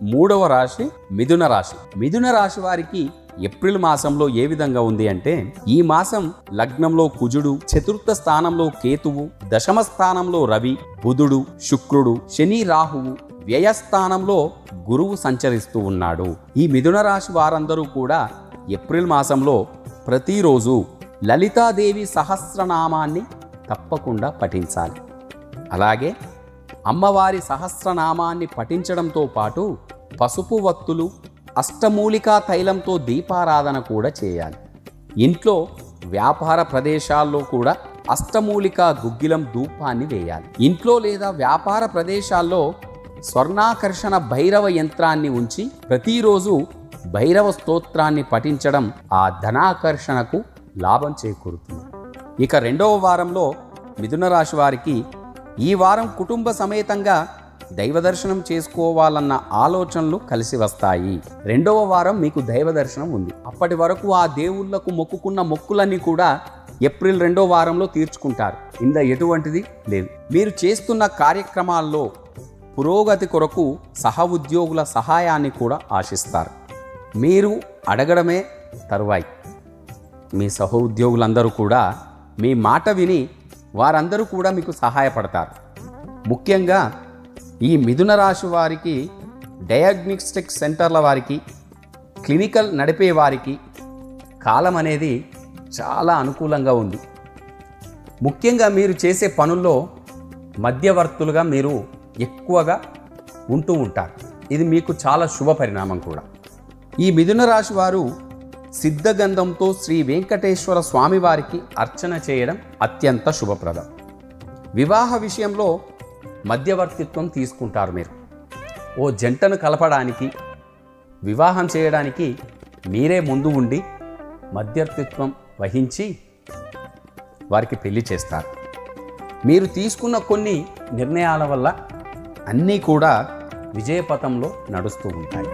మూడవ రాశి మిథున రాశి. మిథున రాశి వారికి ఏప్రిల్ మాసంలో ఏ విధంగా ఉంది అంటే, ఈ మాసం లగ్నంలో కుజుడు, చతుర్థ స్థానంలో కేతువు, దశమ స్థానంలో రవి, బుధుడు, శుక్రుడు, శని, రాహువు, వ్యయస్థానంలో గురువు సంచరిస్తూ ఉన్నాడు. ఈ మిథున రాశి వారందరూ కూడా ఏప్రిల్ మాసంలో ప్రతిరోజు లలితాదేవి సహస్రనామాన్ని తప్పకుండా పఠించాలి. అలాగే అమ్మవారి సహస్రనామాన్ని పఠించడంతో పాటు పసుపు వత్తులు, అష్టమూలికా తైలంతో దీపారాధన కూడా చేయాలి. ఇంట్లో వ్యాపార ప్రదేశాల్లో కూడా అష్టమూలికా గుగ్గిలం ధూపాన్ని వేయాలి. ఇంట్లో లేదా వ్యాపార ప్రదేశాల్లో స్వర్ణాకర్షణ భైరవ యంత్రాన్ని ఉంచి ప్రతిరోజు భైరవ స్తోత్రాన్ని పఠించడం ఆ ధనాకర్షణకు లాభం చేకూరుతుంది. ఇక రెండవ వారంలో మిథున రాశి వారికి ఈ వారం కుటుంబ సమేతంగా దైవ దర్శనం చేసుకోవాలన్న ఆలోచనలు కలిసి వస్తాయి. రెండవ వారం మీకు దైవ దర్శనం ఉంది. అప్పటి వరకు ఆ దేవుళ్లకు మొక్కుకున్న మొక్కులన్నీ కూడా ఏప్రిల్ రెండో వారంలో తీర్చుకుంటారు. ఇందులో ఎటువంటిది లేదు. మీరు చేస్తున్న కార్యక్రమాల్లో పురోగతి కొరకు సహ ఉద్యోగుల సహాయాన్ని కూడా ఆశిస్తారు. మీరు అడగడమే తరువాయి. మీ సహ ఉద్యోగులందరూ కూడా మీ మాట విని వారందరూ కూడా మీకు సహాయపడతారు. ముఖ్యంగా ఈ మిథున రాశి వారికి డయాగ్నోస్టిక్ సెంటర్ల వారికి, క్లినికల్ నడిపే వారికి కాలం అనేది చాలా అనుకూలంగా ఉంది. ముఖ్యంగా మీరు చేసే పనుల్లో మధ్యవర్తులుగా మీరు ఎక్కువగా ఉంటూ ఉంటారు. ఇది మీకు చాలా శుభ పరిణామం కూడా. ఈ మిథున రాశి వారు సిద్ధగంధంతో శ్రీ వెంకటేశ్వర స్వామి వారికి అర్చన చేయడం అత్యంత శుభప్రదం. వివాహ విషయంలో మధ్యవర్తిత్వం తీసుకుంటారు. మీరు ఓ జంటను కలపడానికి, వివాహం చేయడానికి మీరే ముందు ఉండి మధ్యవర్తిత్వం వహించి వారికి పెళ్లి చేస్తారు. మీరు తీసుకున్న కొన్ని నిర్ణయాల వల్ల అన్నీ కూడా విజయపథంలో నడుస్తూ ఉంటాయి.